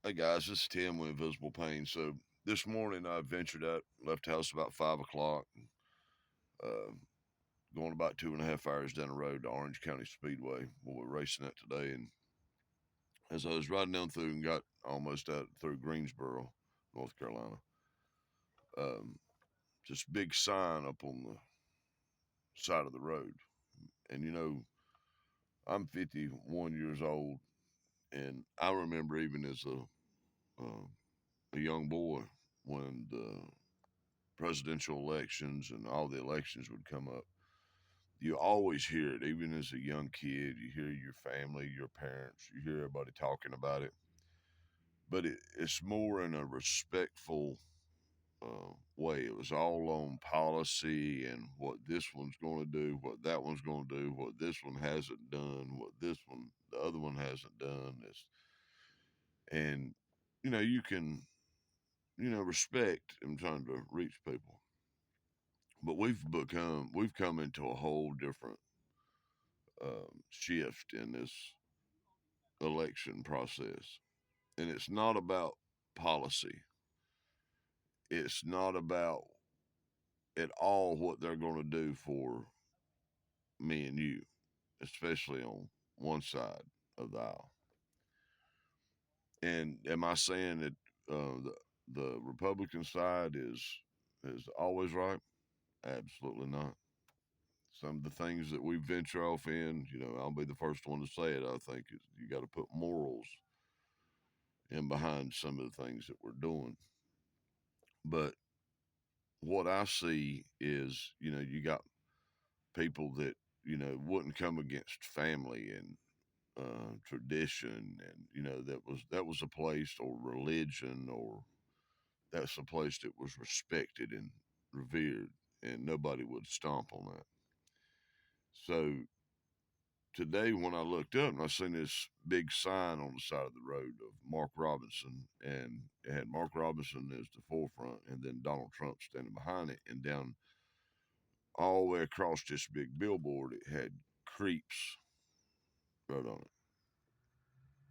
Hey guys, this is Tim with Invisible Pain. So this morning I ventured out, left the house about 5 o'clock, uh, going about 2.5 hours down the road to Orange County Speedway. Where we're racing at today. And as I was riding down through and got almost out through Greensboro, North Carolina, um, just big sign up on the side of the road. And I'm 51 years old, and I remember even as uh, a young boy when the presidential elections and all the elections would come up, you always hear it. Even as a young kid, you hear your family, your parents, you hear everybody talking about it. But it's more in a respectful way. It was all on policy and what this one's going to do, what that one's going to do, what this one hasn't done, what the other one hasn't done. And you can respect in trying to reach people. But we've come into a whole different shift in this election process. And it's not about policy. It's not about at all what they're going to do for me and you, especially on one side of the aisle. And am I saying that the Republican side is always right? Absolutely not. Some of the things that we venture off in, I'll be the first one to say it. I think you got to put morals in behind some of the things that we're doing. But what I see is, you got people that, wouldn't come against family and tradition, and that was a place, or religion, or that's a place that was respected and revered, and nobody would stomp on that. So today, when I looked up and I seen this big sign on the side of the road of Mark Robinson, and it had Mark Robinson as the forefront, and then Donald Trump standing behind it, and down all the way across this big billboard, it had "Creeps" wrote on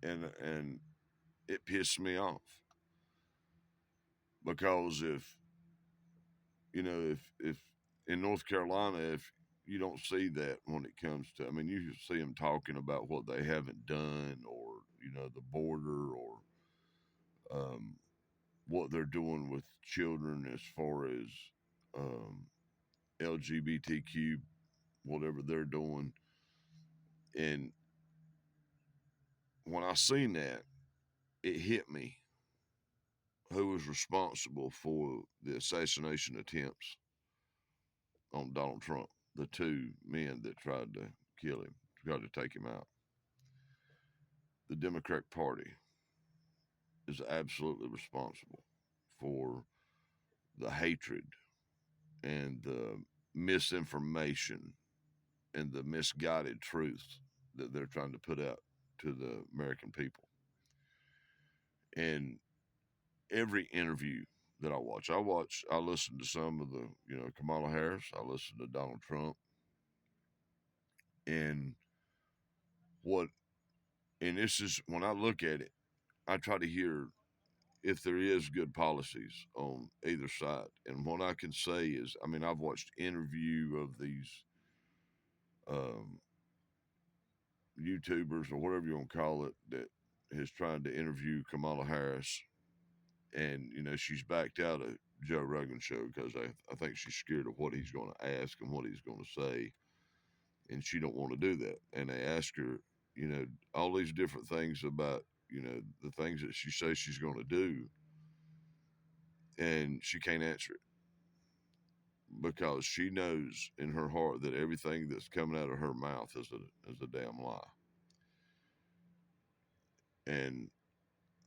it, and it pissed me off because if in North Carolina, if you don't see that when it comes to, I mean, you see them talking about what they haven't done, or the border, or um, what they're doing with children as far as um, LGBTQ, whatever they're doing. And when I seen that, it hit me who was responsible for the assassination attempts on Donald Trump, the two men that tried to kill him, tried to take him out. The Democratic Party is absolutely responsible for the hatred and the misinformation and the misguided truth that they're trying to put out to the American people. And every interview that I listen to some of the, Kamala Harris, I listen to Donald Trump, and what, and this is when I look at it, I try to hear if there is good policies on either side. And what I can say is, I mean, I've watched interview of these um, YouTubers, or whatever you want to call it, that has tried to interview Kamala Harris, and she's backed out of Joe Rogan's show because I think she's scared of what he's going to ask and what he's going to say, and she don't want to do that. And they ask her, all these different things about the things that she says she's going to do, and she can't answer it because she knows in her heart that everything that's coming out of her mouth is a damn lie. And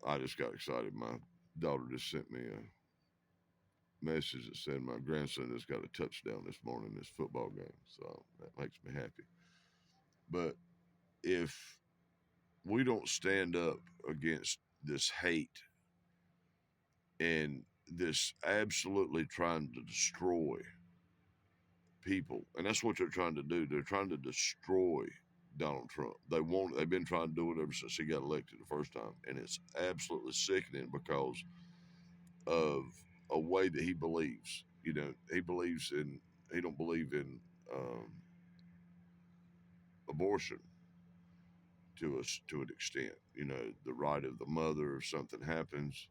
I just got excited. My daughter just sent me a message that said my grandson just got a touchdown this morning in this football game. So that makes me happy. But if we don't stand up against this hate and this absolutely trying to destroy people, and that's what they're trying to do, they're trying to destroy Donald Trump. They've been trying to do it ever since he got elected the first time, and it's absolutely sickening because of a way that he believes. You know, he don't believe in um, abortion to an extent. You know, the right of the mother if something happens.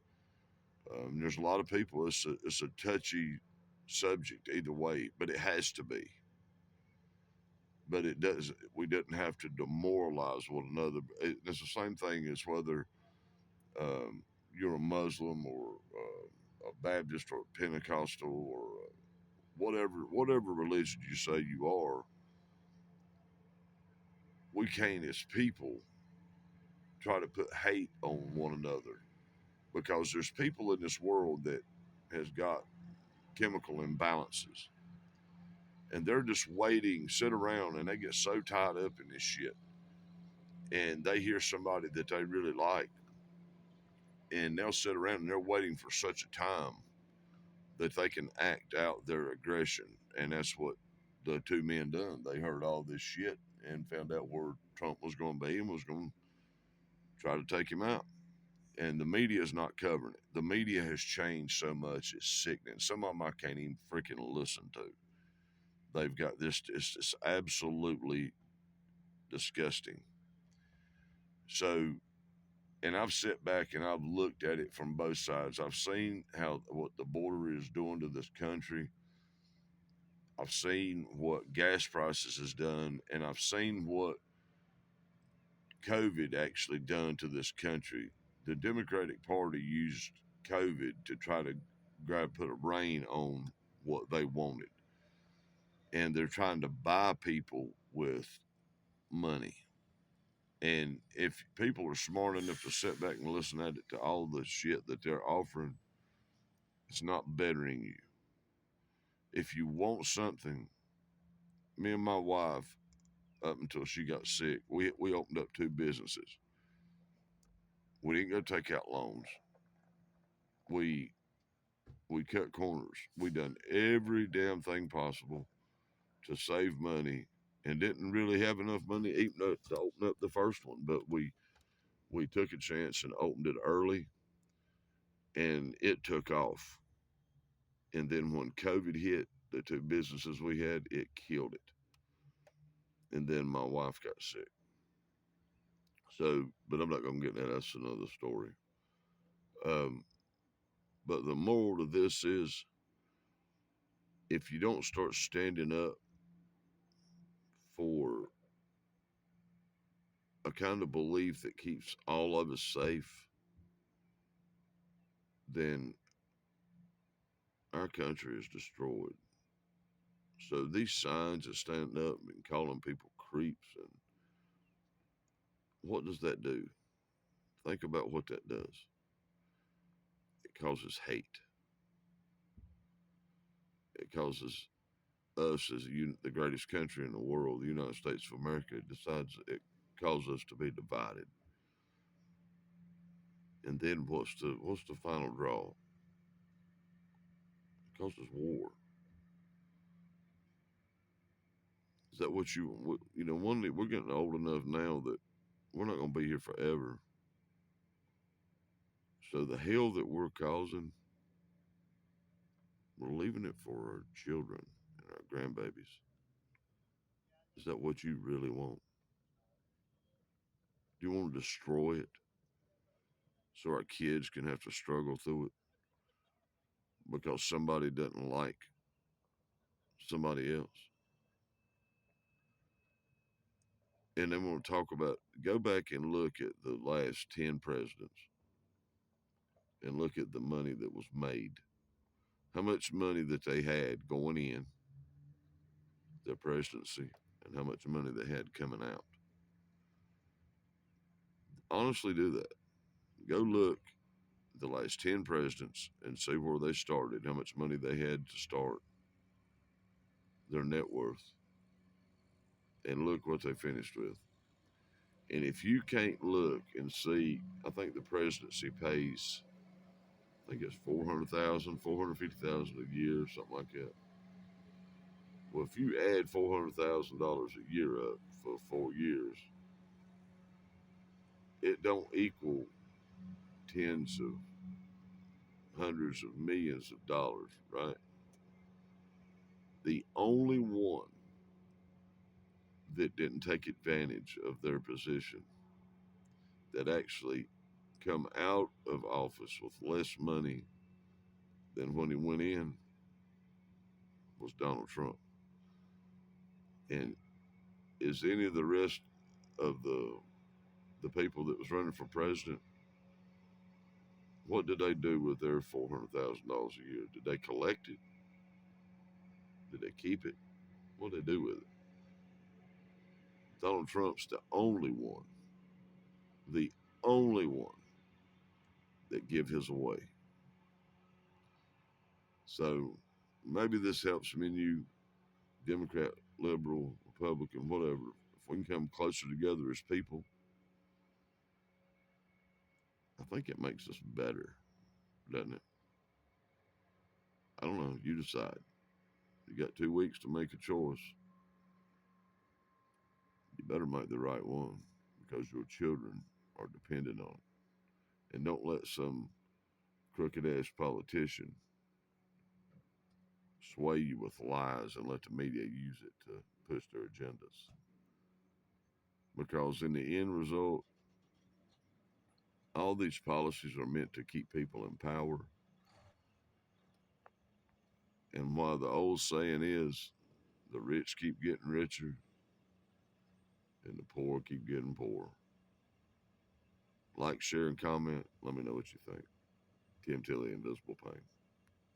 There's a lot of people. It's a touchy subject either way, but it has to be. But it does. We didn't have to demoralize one another. It's the same thing as whether um, you're a Muslim or a Baptist or a Pentecostal or whatever religion you say you are. We can't, as people, try to put hate on one another because there's people in this world that has got chemical imbalances and they're just waiting, sit around, and they get so tied up in this shit. And they hear somebody that they really like, and they'll sit around and they're waiting for such a time that they can act out their aggression. And that's what the two men done. They heard all this shit and found out where Trump was going to be and was going to try to take him out. And the media is not covering it. The media has changed so much; it's sickening. Some of them I can't even freaking listen to. They've got this. It's just absolutely disgusting. So, and I've sat back and I've looked at it from both sides. I've seen how what the border is doing to this country. I've seen what gas prices has done, and I've seen what COVID actually done to this country. The Democratic Party used COVID to try to put a rein on what they wanted, and they're trying to buy people with money. And if people are smart enough to sit back and listen at it to all the shit that they're offering, it's not bettering you. If you want something, me and my wife, up until she got sick, we opened up two businesses. We didn't go take out loans. We we cut corners. We done every damn thing possible to save money, and didn't really have enough money even to open up the first one. But we took a chance and opened it early, and it took off. And then when COVID hit, the two businesses we had, it killed it. And then my wife got sick. So, but I'm not going to get into that. That's another story. Um, but the moral of this is if you don't start standing up for a kind of belief that keeps all of us safe, then our country is destroyed. So these signs of standing up and calling people creeps, and what does that do? Think about what that does. It causes hate. It causes us as the greatest country in the world, the United States of America, decides it causes us to be divided. And then what's the final draw? It causes war. Is that what you know? One day we're getting old enough now that we're not going to be here forever. So the hell that we're causing, we're leaving it for our children and our grandbabies. Is that what you really want? Do you want to destroy it so our kids can have to struggle through it because somebody doesn't like somebody else? And then we'll talk about, go back and look at the last 10 presidents and look at the money that was made. How much money that they had going in their presidency and how much money they had coming out. Honestly, do that. Go look the last 10 presidents and see where they started, how much money they had to start, their net worth, and look what they finished with. And if you can't look and see, I think the presidency pays, I think it's 400,000, 450,000 a year, something like that. Well, if you add $400,000 a year up, for 4 years, it don't equal tens of hundreds of millions of dollars, right? The only one that didn't take advantage of their position, that actually come out of office with less money than when he went in, was Donald Trump. And is any of the rest of the people that was running for president, what did they do with their $400,000 a year? Did they collect it? Did they keep it? What did they do with it? Donald Trump's the only one that give his away. So maybe this helps me and you, Democrat, liberal, Republican, whatever. If we can come closer together as people, I think it makes us better, doesn't it? I don't know. You decide. You got 2 weeks to make a choice. You better make the right one because your children are dependent on it. And don't let some crooked ass politician sway you with lies and let the media use it to push their agendas. Because in the end result, all these policies are meant to keep people in power. And while the old saying is, the rich keep getting richer and the poor keep getting poorer. Like, share, and comment. Let me know what you think. Tim Tilley, Invisible Pain.